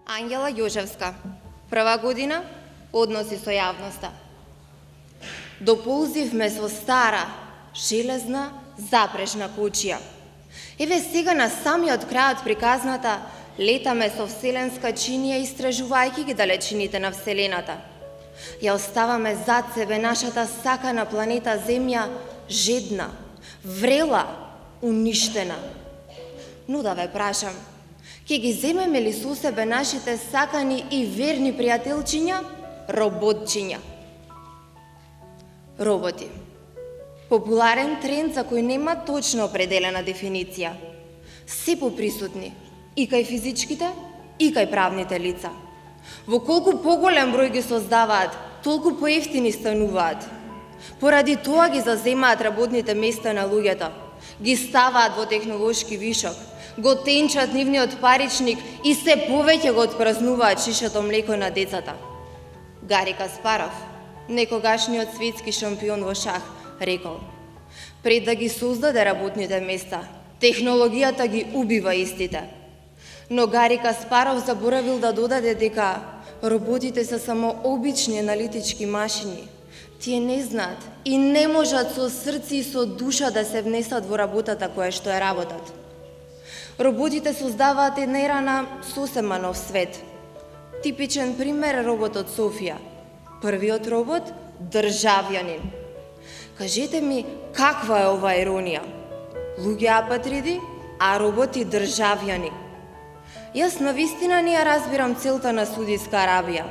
Ангела Јожевска, прва година, односи со јавноста. Доползивме со стара, железна, запрежна кучија. Еве сега на самиот крај од приказната летаме со вселенска чинија истражувајќи ги далечините на Вселената. Ја оставаме зад себе нашата сакана планета Земја жедна, врела, уништена. Но да ве прашам, ќе ги земеме ли со себе нашите сакани и верни пријателчиња, роботчиња? Роботи. Популарен тренд за кој нема точно определена дефиниција. Се поприсутни и кај физичките, и кај правните лица. Во колку поголем број ги создаваат, толку поевтини стануваат. Поради тоа ги заземаат работните места на луѓето, ги ставаат во технолошки вишок, го тенчат нивниот паричник и се повеќе го отпразнуваат шишето млеко на децата. Гари Каспаров, некогашниот светски шампион во шах, рекол: пред да ги создаде работните места, технологијата ги убива истите. Но Гари Каспаров заборавил да додаде дека роботите се само обични аналитички машини. Тие не знаат и не можат со срце и со душа да се внесат во работата која што ја работат. Роботите создаваат една ера на сосема нов свет. Типичен пример е роботот Софија. Првиот робот – државјанин. Кажете ми, каква е ова иронија? Луѓе апатриди, а роботи државјани. Јас навистина не ја разбирам целта на Саудитска Арабија.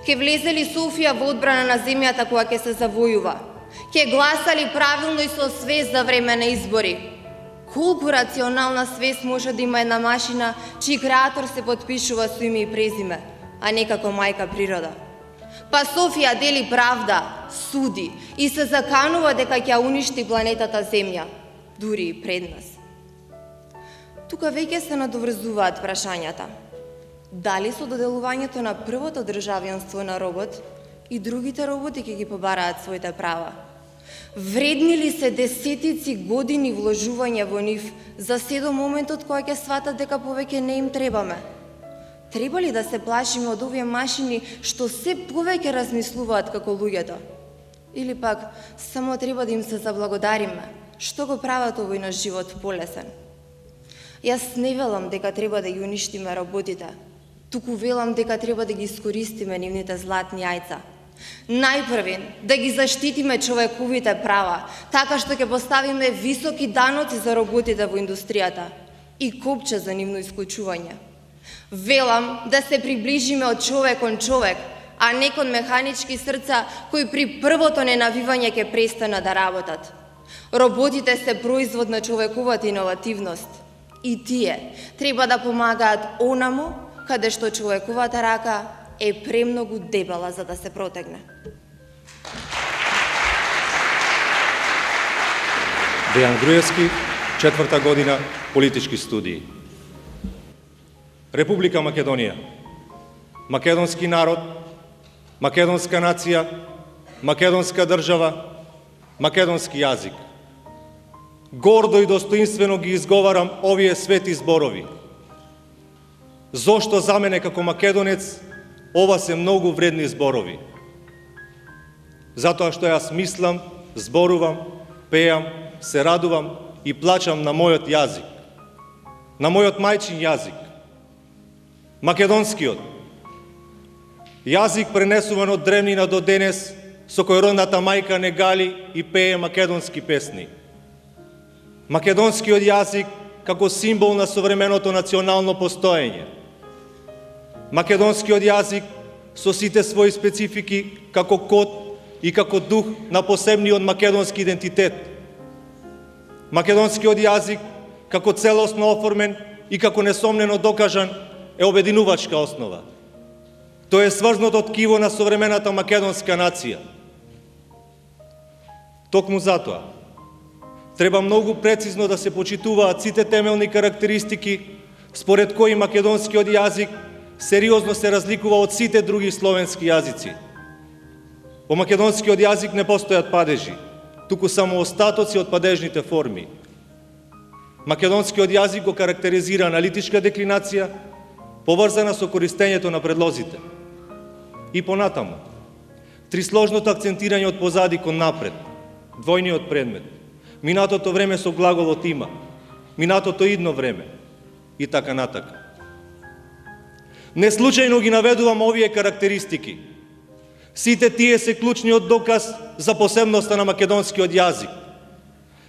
Ке влезе ли Софија во одбрана на земјата која ќе се завојува? Ке гласали правилно и со свест за време на избори? Колку рационална свест може да има една машина чиј креатор се потпишува со име и презиме, а не како мајка природа? Па Софија дели правда, суди и се заканува дека ќе уништи планетата Земја, дури и пред нас. Тука веќе се надоврзуваат прашањата. Дали со доделувањето на првото државјанство на робот и другите роботи ќе ги побараат своите права? Вредни ли се десетици години вложување во нив за се до моментот кога ќе сватат дека повеќе не им требаме? Треба ли да се плашиме од овие машини што се повеќе размислуваат како луѓето? Или пак само треба да им се заблагодариме што го прават овој наш живот полесен? Јас не велам дека треба да ги уништиме роботите, туку велам дека треба да ги искористиме нивните златни јајца. Најпрвен, да ги заштитиме човековите права, така што ќе поставиме високи даноци за роботите во индустријата и копче за нивно исклучување. Велам да се приближиме од човек кон човек, а не кон механички срца кои при првото ненавивање ќе престанат да работат. Роботите се производ на човековата иновативност и тие треба да помагаат онаму каде што човековата рака е премногу дебела за да се протегне. Дејан Груевски, 4-та година, политички студии. Република Македонија, македонски народ, македонска нација, македонска држава, македонски јазик. Гордо и достоинствено ги изговарам овие свети зборови. Зошто за мене како македонец ова се многу вредни зборови? Затоа што јас мислам, зборувам, пеам, се радувам и плачам на мојот јазик, на мојот мајчин јазик, македонскиот. Јазик пренесуван од древнина до денес, со кој родната мајка не гали и пее македонски песни. Македонскиот јазик како символ на современото национално постоење. Македонскиот јазик со сите своји специфики како код и како дух на посебниот македонски идентитет. Македонскиот јазик како целосно оформен и како несомнено докажан е обединувачка основа. Тој е сврзното ткиво на современата македонска нација. Токму затоа треба многу прецизно да се почитуваат сите темелни карактеристики според кои македонскиот јазик сериозно се разликува од сите други словенски јазици. Во македонскиот јазик не постојат падежи, туку само остатоци од падежните форми. Македонскиот јазик го карактеризира аналитичка деклинација, поврзана со користењето на предлозите. И понатаму, трисложното акцентирање од позади кон напред, двојниот предмет, минатото време со глаголот има, минатото идно време и така натака. Не случајно ги наведувам овие карактеристики. Сите тие се клучниот доказ за посебноста на македонскиот јазик,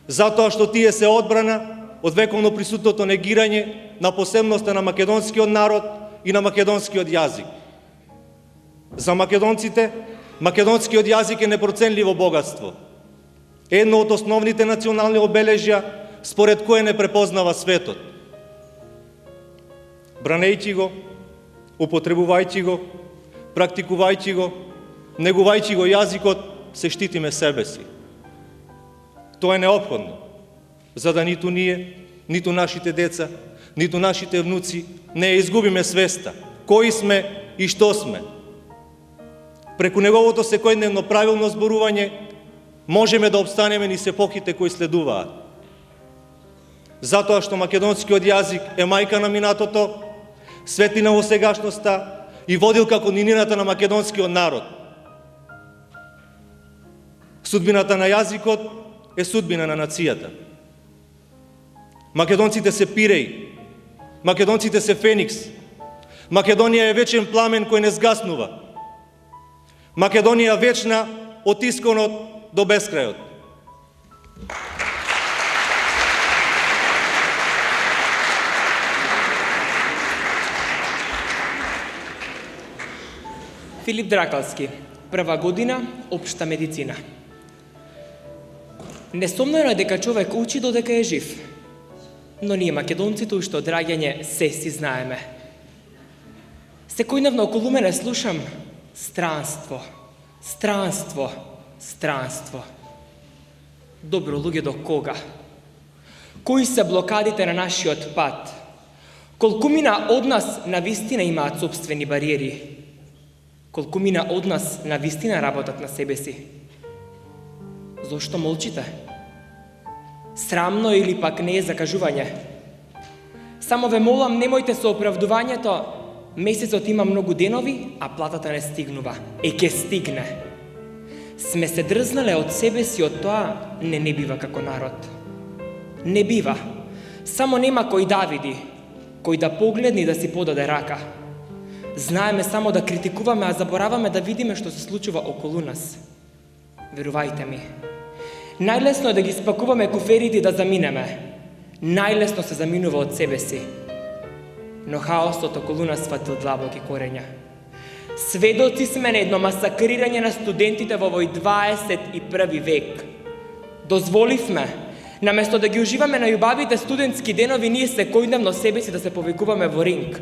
затоа што тие се одбрана од вековно присутното негирање на посебноста на македонскиот народ и на македонскиот јазик. За македонците, македонскиот јазик е непроценливо богатство. Едно од основните национални обележја според кое не препознава светот. Бранејќи го, употребувајќи го, практикувајќи го, негувајќи го јазикот, се штитиме себе си. Тоа е неопходно, за да ниту ние, ниту нашите деца, ниту нашите внуци не ја изгубиме свеста, кои сме и што сме. Преку неговото секојдневно правилно зборување можеме да обстанеме низ епохите кои следуваат. Затоа што македонскиот јазик е мајка на минатото, светлина во сегашноста и водилка кон иднината на македонскиот народ. Судбината на јазикот е судбина на нацијата. Македонците се пиреи, македонците се феникс, Македонија е вечен пламен кој не згаснува. Македонија вечна од исконот до бескрајот. Филип Дракалски, прва година, општа медицина. Несомнено е дека човек учи додека е жив, но ние македонците уште од раѓање се си знаеме. Секојдневно околу мене слушам странство, странство, странство. Добро, луѓе, до кога? Кои се блокадите на нашиот пат? Колкумина од нас навистина имаат собствени бариери? Колкумина од нас навистина работат на себе си? Зошто молчите? Срамно или пак не е закажување? Само ве молам, немојте со оправдувањето месецот има многу денови, а платата не стигнува. Ќе стигне. Сме се дрзнале од себе си, од тоа не бива како народ. Не бива. Само нема кој да види, кој да погледне и да си подаде рака. Знаеме само да критикуваме, а забораваме да видиме што се случува околу нас. Верувајте ми. Најлесно е да ги спакуваме куферите и да заминеме. Најлесно се заминува од себе си. Но хаосот околу нас сватил длабоки корења. Сведоци сме на едно масакрирање на студентите во овој 21 век. Дозволивме, наместо да ги уживаме на љубавите студентски денови, ние секојдневно себе си да се повикуваме во ринг.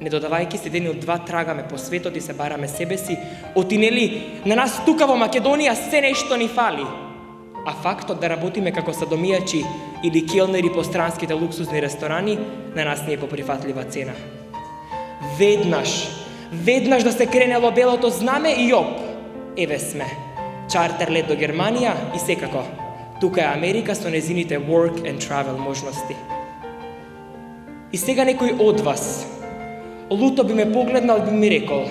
Не додавајќи се дени од два трагаме по светот и се бараме себе си, отинели на нас тука во Македонија се нешто ни фали. А фактот да работиме како садомијачи или келнери по странските луксузни ресторани на нас не е по прифатлива цена. Веднаш да се кренело белото знаме и оп, еве сме. Чартер лет до Германија и секако, тука е Америка со незините work and travel можности. И сега некој од вас луто би ме погледнал и би ми рекол: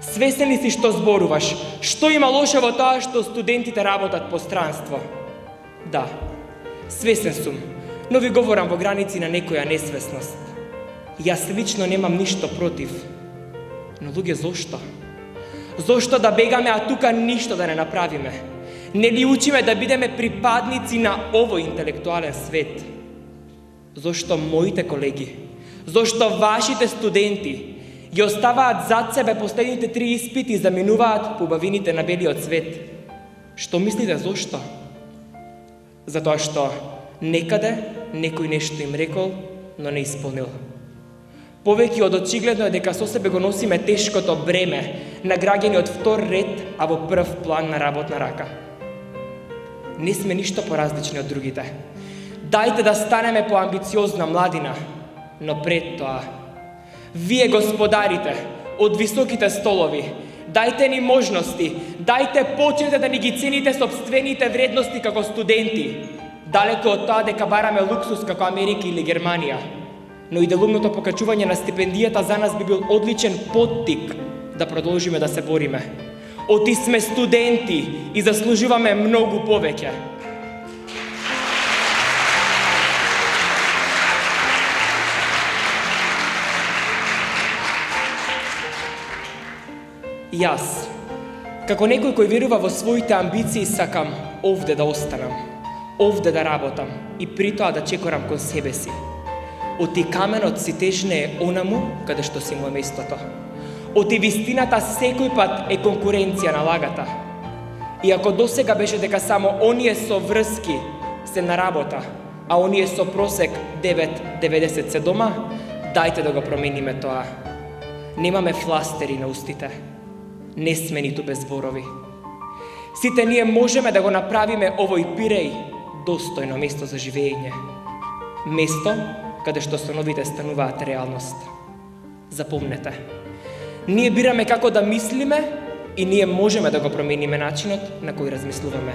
свесен ли си што зборуваш? Што има лошо во тоа што студентите работат по странство? Да, свесен сум, но ви говорам во граници на некоја несвесност. Јас лично немам ништо против. Но луѓе, зошто? Зошто да бегаме, а тука ништо да не направиме? Не ли учиме да бидеме припадници на овој интелектуален свет? Зошто моите колеги, зошто вашите студенти ги оставаат зад себе последните 3 испити и заминуваат по убавините на белиот свет? Што мислите, зошто? Затоа што некаде некој нешто им рекол, но не исполнил. Повеќе од очигледно е дека со себе го носиме тешкото бреме на граѓани од втор ред, а во прв план на работна рака. Не сме ништо поразлични од другите. Дајте да станеме поамбициозна младина, но пред тоа, вие господарите од високите столови, дајте ни можности, дајте почнете да ни ги цените сопствените вредности како студенти, далеко од тоа дека бараме луксус како Америка или Германија. но и делумното покачување на стипендијата за нас би бил одличен поттик да продолжиме да се бориме. Оти сме студенти и заслужуваме многу повеќе. Јас, како некој кој верува во своите амбиции, сакам овде да останам, овде да работам и при тоа да чекорам кон себе си. Оти каменот си тежнее онаму каде што си му е местото. Оти вистината секој пат е конкуренција на лагата. И ако досега беше дека само оние со врски се на работа, а оние со просек 9,90 се дома, дајте да го промениме тоа. Немаме фластери на устите. Не сме ниту без зборови. Сите ние можеме да го направиме овој Пиреј достојно место за живење. Место каде што сновите стануваат реалност. Запомнете, ние бираме како да мислиме и ние можеме да го промениме начинот на кој размислуваме.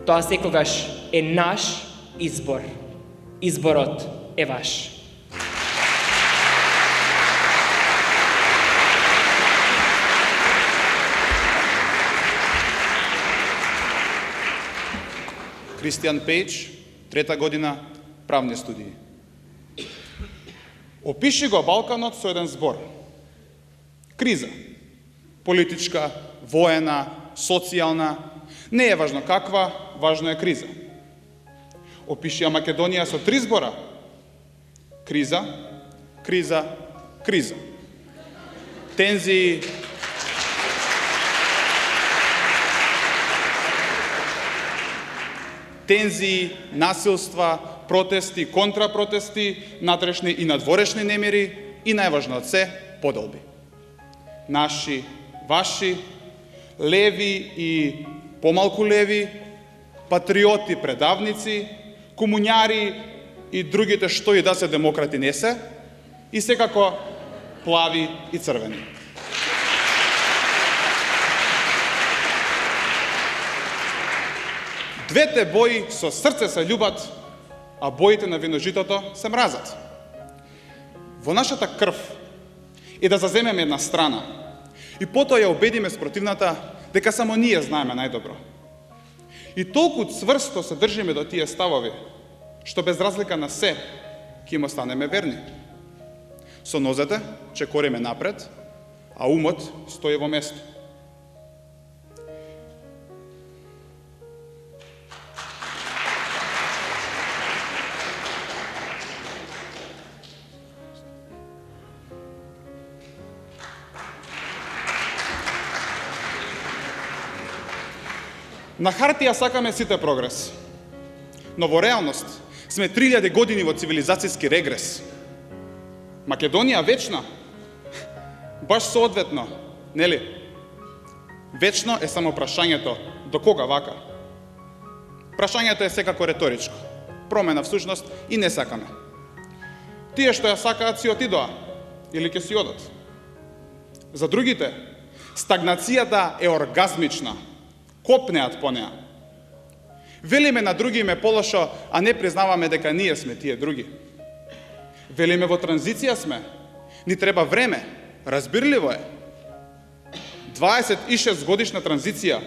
Тоа секогаш е наш избор. Изборот е ваш. Кристијан Пејч, 3-та година, правни студии. Опиши го Балканот со еден збор. Криза. Политичка, воена, социјална. Не е важно каква, важно е криза. Опиши ја Македонија со 3 збора. Криза, криза, криза. Тензии, насилства, протести, контрапротести, натрешни и надворешни немири и најважно од се, поделби. Наши, ваши, леви и помалку леви, патриоти, предавници, комуњари и другите што и да се демократи не се, и секако плави и црвени. Двете бои со срце се љубат, а боите на виножитото се мразат. Во нашата крв е да заземеме една страна и потоа ја убедиме спротивната дека само ние знаеме најдобро. И толку цврсто се држиме до тие ставови, што без разлика на се, ќе им останеме верни. Со нозете чекориме напред, а умот стои во место. На хартија сакаме сите прогрес, но во реалност сме 3000 години во цивилизацијски регрес. Македонија вечна? Баш соодветно, нели? Вечно е само прашањето до кога вака. Прашањето е секако реторичко, промена всушност и не сакаме. Тие што ја сакаат си отидоа или ќе си одат. За другите, стагнацијата е оргазмична. Копнеат по неа. Велиме на други им е полошо, а не признаваме дека ние сме тие други. Велиме во транзиција сме. Ни треба време. Разбирливо е. 26 годишна транзиција.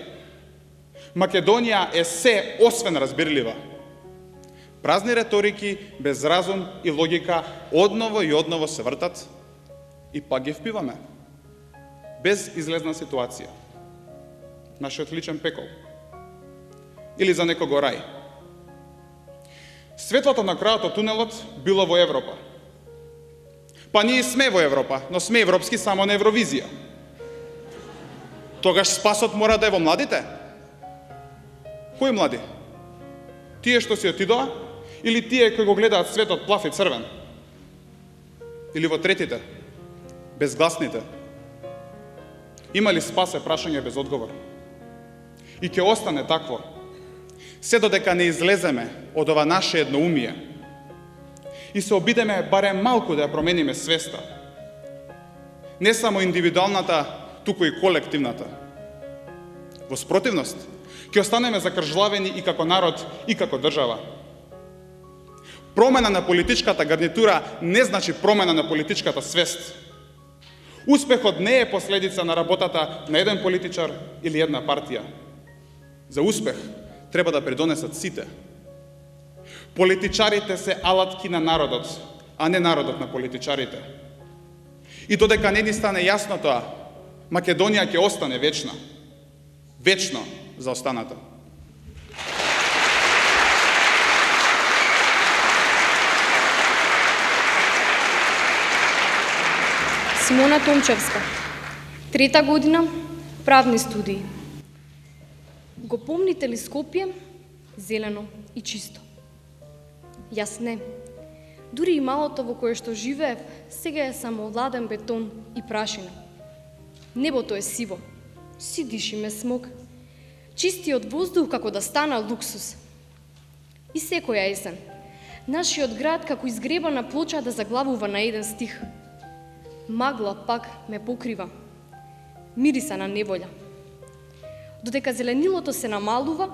Македонија е се освен разбирлива. Празни реторики, без разум и логика, одново и одново се вртат и пак ги впиваме. Без излезна ситуација. Нашиот личен пекол. Или за некого рај. Светлото на крајот од тунелот било во Европа. Па ние сме во Европа, но сме европски само на Евровизија. Тогаш спасот мора да е во младите? Кои млади? Тие што си отидоа или тие кои го гледаат светот плав и црвен? Или во третите, безгласните? Има ли спас е прашање без одговор? И ќе остане такво, се додека не излеземе од ова наше едноумие и се обидеме барем малку да ја промениме свеста. Не само индивидуалната, туку и колективната. Во спротивност, ќе останеме закржлавени и како народ, и како држава. Промена на политичката гарнитура не значи промена на политичката свест. Успехот не е последица на работата на еден политичар или една партија. За успех треба да придонесат сите. Политичарите се алатки на народот, а не народот на политичарите. И додека не ни стане јасно тоа, Македонија ќе остане вечна. Вечно за останата. Симона Томчевска, 3-та година, правни студии. Го помните ли Скопје? Зелено и чисто. Јас не. Дури и малото во кое што живеев, сега е само ладен бетон и прашина. Небото е сиво. Си дишиме смог. Чистиот воздух како да стана луксус. И секоја есен, нашиот град како изгребана плоча да заглавува на еден стих. Магла пак ме покрива. Мириса на неволја. Додека зеленилото се намалува,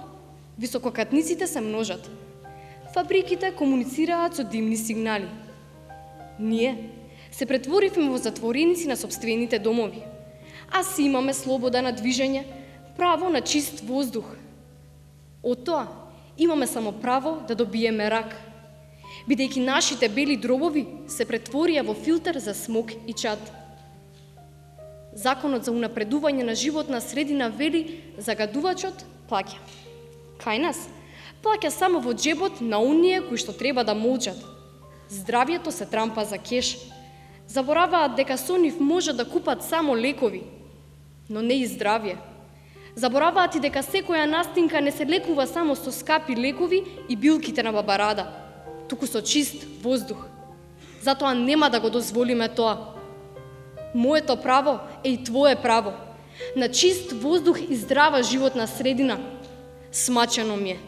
висококатниците се множат. Фабриките комуницираат со димни сигнали. Ние се претворивме во затвореници на сопствените домови, а си имаме слобода на движење, право на чист воздух. Од тоа имаме само право да добиеме рак, бидејќи нашите бели дробови се претворија во филтер за смог и чад. Законот за унапредување на животна средина вели загадувачот плаќа. Кај нас плаќа само во джебот на оние кои што треба да молчат. Здравието се трампа за кеш. Забораваат дека со нив може да купат само лекови, но не и здравје. Забораваат и дека секоја настинка не се лекува само со скапи лекови и билките на бабарада, туку со чист воздух. Затоа нема да го дозволиме тоа. Моето право е и твое право на чист воздух и здрава животна средина. Смачено ми е.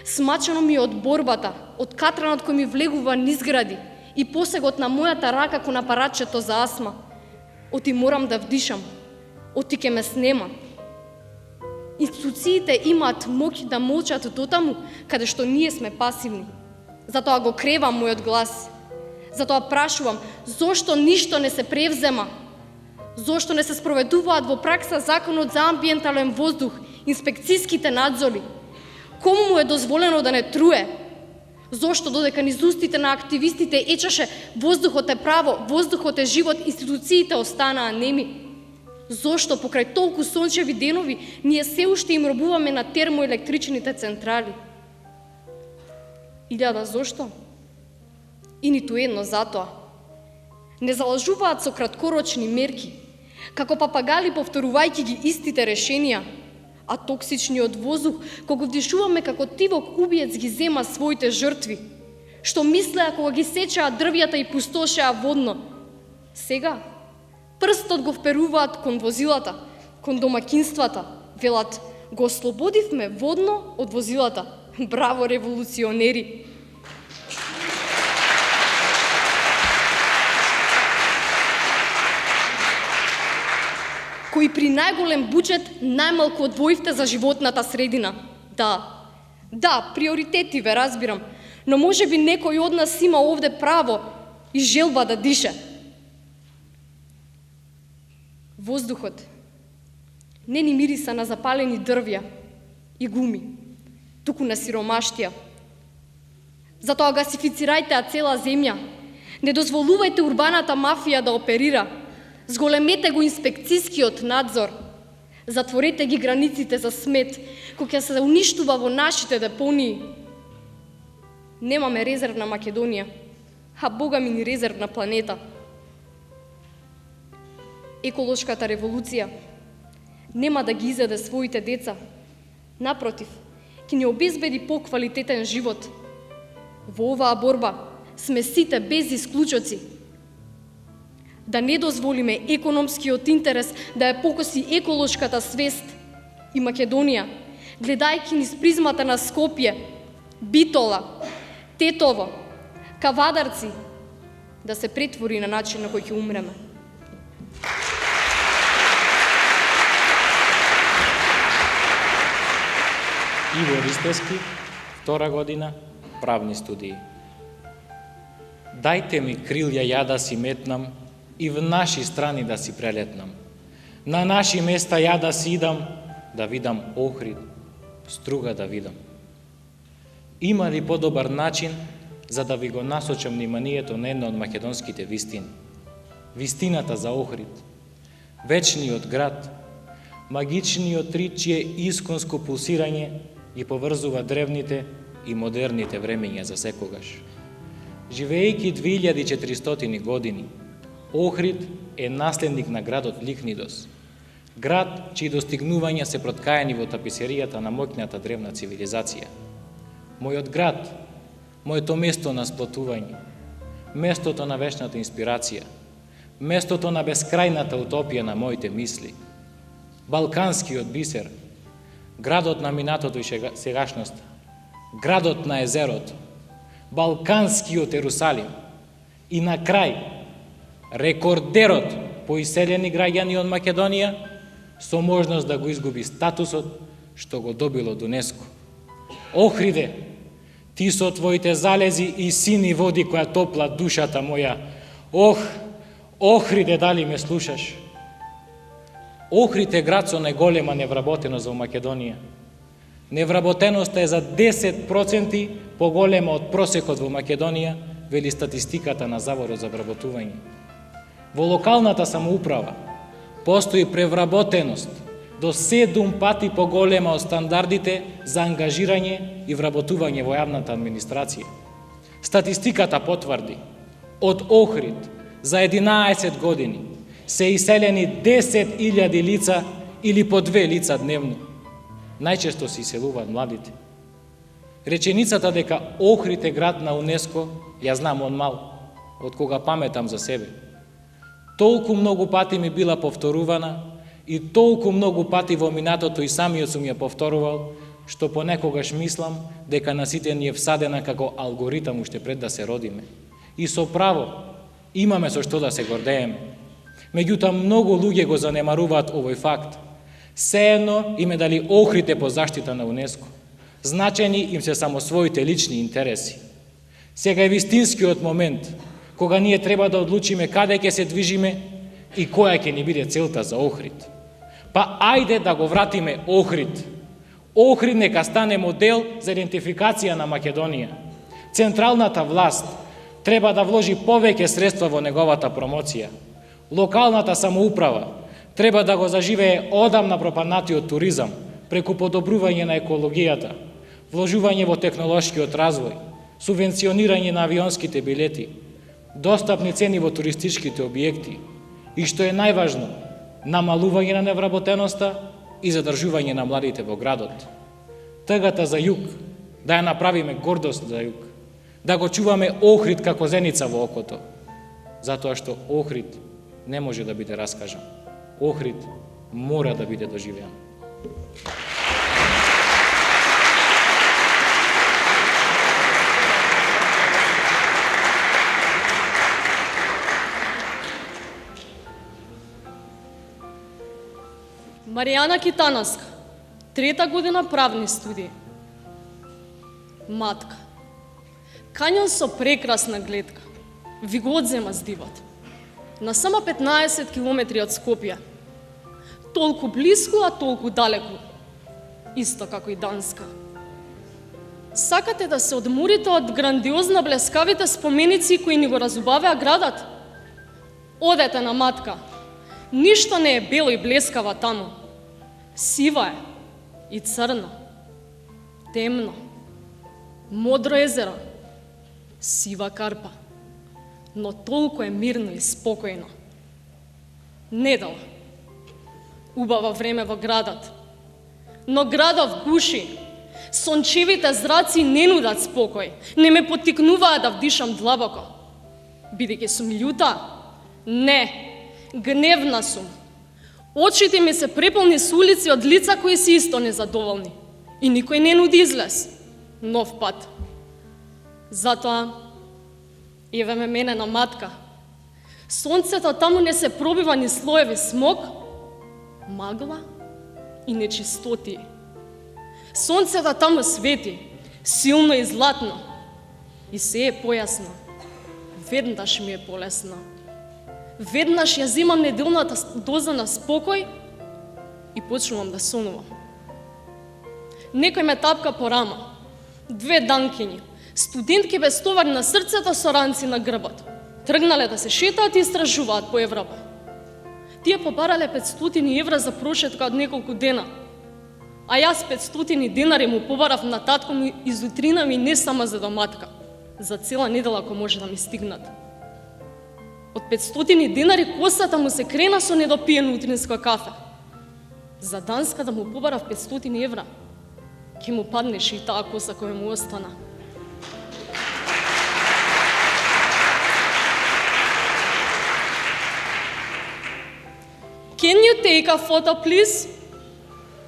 Смачено ми е од борбата, од катранот кој ми влегува низ гради и посегот на мојата рака кон апаратчето за астма. Оти морам да вдишам. Оти ке ме снема. Институциите имаат моќ да молчат дотаму каде што ние сме пасивни. Затоа го кревам мојот глас. Затоа прашувам, зошто ништо не се превзема? Зошто не се спроведуваат во пракса законот за амбиентален воздух, инспекцијските надзори? Кому му е дозволено да не труе? Зошто додека низ устите на активистите ечеше воздухот е право, воздухот е живот, институциите останаа неми? Зошто покрај толку сончеви денови ние се уште им робуваме на термоелектричните централи? Илјада зошто? И ниту едно затоа. Не залажуваат со краткорочни мерки, како папагали повторувајќи ги истите решенија, а токсичниот воздух, кога вдишуваме како тивок убиец ги зема своите жртви, што мислеа кога ги сечеа дрвјата и пустошеа водно. Сега, прстот го вперуваат кон возилата, кон домакинствата, велат, го ослободивме водно од возилата. Браво, револуционери! Кои при најголем буџет најмалку одвоивте за животната средина. Да, приоритети ве разбирам, но може би некој од нас има овде право и желба да дише. Воздухот не ни мириса на запалени дрвја и гуми, туку на сиромаштија. Затоа гасифицирајте цела земја, не дозволувајте урбаната мафија да оперира, зголемете го инспекцијскиот надзор, затворете ги границите за смет, кој ќе се уништува во нашите депонии. Немаме резервна Македонија, а Бога ми ни резервна планета. Еколошката револуција нема да ги изеде своите деца. Напротив, ќе ни обезбеди поквалитетен живот. Во оваа борба сме сите без исклучоци. Да не дозволиме економскиот интерес да ја покоси еколошката свест и Македонија, гледајќи низ призмата на Скопје, Битола, Тетово, Кавадарци, да се претвори на начин на кој ќе умреме. Иво Ристовски, 2 година, правни студии. Дајте ми крилја ја да си метнам и в наши страни да си прелетнам. На наши места ја да си идам, да видам Охрид, Струга да видам. Има ли подобар начин за да ви го насочам вниманието на една од македонските вистини? Вистината за Охрид, вечниот град, магичниот рит чие исконско пулсирање ги поврзува древните и модерните времења за секогаш. Живеејќи 2400 години, Охрид е наследник на градот Ликнидос, град чии достигнувања се проткаени во таписеријата на моќната древна цивилизација. Мојот град, моето место на сплотување, местото на вечната инспирација, местото на бескрајната утопија на моите мисли, Балканскиот бисер, градот на минатото и сегашноста, градот на езерото, Балканскиот Ерусалим и на крај рекордерот по иселени граѓани од Македонија со можност да го изгуби статусот што го добил од УНЕСКО. Охриде, ти со твоите залези и сини води која топла душата моја. Охриде, дали ме слушаш? Охрид е град со најголема невработеност во Македонија. Невработеноста е за 10% поголема од просекот во Македонија, вели статистиката на Заворот за вработување. Во локалната самоуправа постои превработеност до 7 пати поголема од стандардите за ангажирање и вработување во јавната администрација. Статистиката потврди, од Охрид за 11 години се иселени 10.000 лица или по 2 лица дневно. Најчесто се иселуваат младите. Реченицата дека Охрид е град на УНЕСКО ја знам од мал, од кога паметам за себе. Толку многу пати ми била повторувана и толку многу пати во минатото и самиот сум ја повторувал, што понекогаш мислам дека на сите ни е всадена како алгоритам уште пред да се родиме. И со право имаме со што да се гордееме. Меѓутоа, многу луѓе го занемаруваат овој факт. Сеено им е дали Охрид е по заштита на УНЕСКО. Значени им се само своите лични интереси. Сега е вистинскиот момент, кога ние треба да одлучиме каде ќе се движиме и која ќе ни биде целта за Охрид. Па ајде да го вратиме Охрид. Охрид нека стане модел за идентификација на Македонија. Централната власт треба да вложи повеќе средства во неговата промоција. Локалната самоуправа треба да го заживее одамна пропаднатиот туризам преку подобрување на екологијата, вложување во технолошкиот развој, субвенционирање на авионските билети, достапни цени во туристичките објекти и, што е најважно, намалување на невработеноста и задржување на младите во градот. Тъгата за југ, да ја направиме гордост за југ, да го чуваме Охрид како зеница во окото, затоа што Охрид не може да биде раскажан. Охрид мора да биде доживеан. Маријана Китановска, 3-та година правни студии. Матка, кањон со прекрасна гледка, ви го одзема здивот. На само 15 километри од Скопје. Толку близко, а толку далеку. Исто како и Данска. Сакате да се одморите од грандиозна блескавите споменици кои ни го разубавеа градот? Одете на Матка. Ништо не е бело и блескава таму. Сива е и црна. Темно. Модро езеро. Сива карпа. Но толку е мирно и спокојно. Недела. Убаво време во градот. Но градов гуши. Сончевите зраци не нудат спокој. Не ме поттикнуваат да вдишам длабоко. Бидејќи сум љута? Не. Гневна сум. Очите ми се преполни с улици од лица кои се исто незадоволни. И никој не нуди излез. Нов пат. Затоа, еве ме мене на Матка. Сонцето таму не се пробива ни слоеви смог, магла и нечистоти. Сонцето таму свети, силно и златно. И се е појасно. веднаш ми е полесно. Веднаш ја земам неделната доза на спокој и почнувам да сонувам. Некој ме тапка по рама. 2 данкињи, студентки без товар на срцето со ранци на грбот. Тргнале да се шетаат и истражуваат по Европа. Тие побарале 500 евра за прошетка од неколку дена. А јас 500 денари му побарав на татко ми из утрина ми не само за доматка. За цела недела ако може да ми стигнат. Од 500 денари косата му се крена со недопиено утринско кафе. За Данска да му побарав 500 евра, ќе му паднеше и таа коса која му остана. Can you take a photo, please?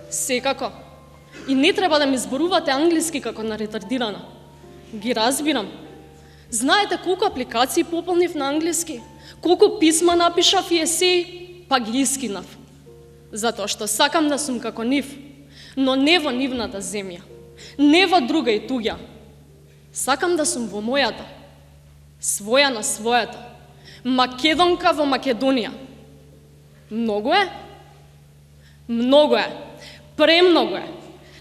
Секако. И не треба да ми зборувате англиски како на ретардирана. Ги разбирам. Знаете колку апликации пополнив на англиски? Колку писма напишав и есеи, па ги искинав. Затоа што сакам да сум како нив, но не во нивната земја. Не во друга и туѓа. Сакам да сум во мојата. Своја на својата. Македонка во Македонија. Многу е? Многу е. Премногу е.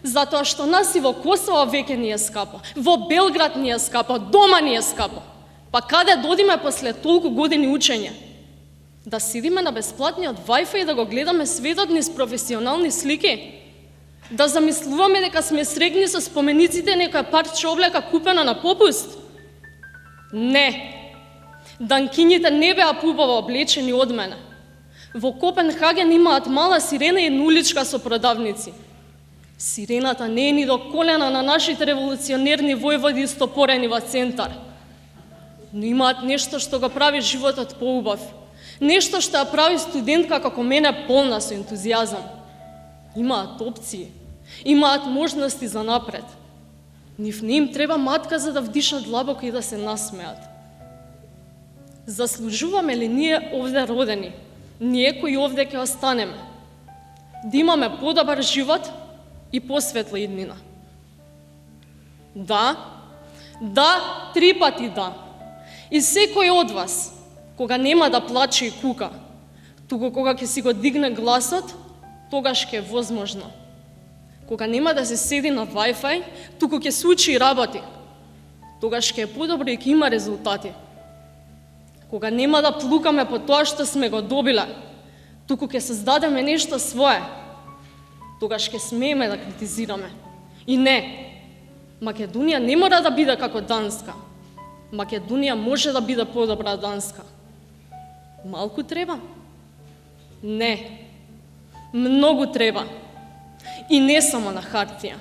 Затоа што нас и во Косово веќе ни е скапо. Во Белград ни е скапо. Дома ни е скапо. Па каде додиме после толку години учење? Да сидиме на бесплатниот Wi-Fi и да го гледаме светот низ професионални слики? Да замислуваме дека сме срекни со спомениците некоја парче облека купена на попуст? Не. Данкињите не беа пубаво облечени од мене. Во Копенхаген имаат мала сирена и нуличка со продавници. Сирената не е ни до колена на нашите револуционерни војводи истопорени во центар. Но имаат нешто што го прави животот поубав. Нешто што ја прави студентка како мене полна со ентузијазам. Имаат опции. Имаат можности за напред. Нив не им треба матка за да вдишат длабоко и да се насмеат. Заслужуваме ли ние овде родени? Ние кои овде ќе останеме? Да имаме подобар живот и посветла иднина. Да, 3 пати да. И секој од вас, кога нема да плаче и кука, туку кога ќе си го дигне гласот, тогаш ќе е возможно. Кога нема да се седи на Wi-Fi, туку ќе се учи и работи, тогаш ќе е подобро и ќе има резултати. Кога нема да плукаме по тоа што сме го добиле, туку ќе создадеме нешто свое, тогаш ќе смееме да критизираме. И не, Македонија не мора да биде како Данска. Македонија може да биде подобра од Данска. Малку треба? Не. Многу треба. И не само на хартија.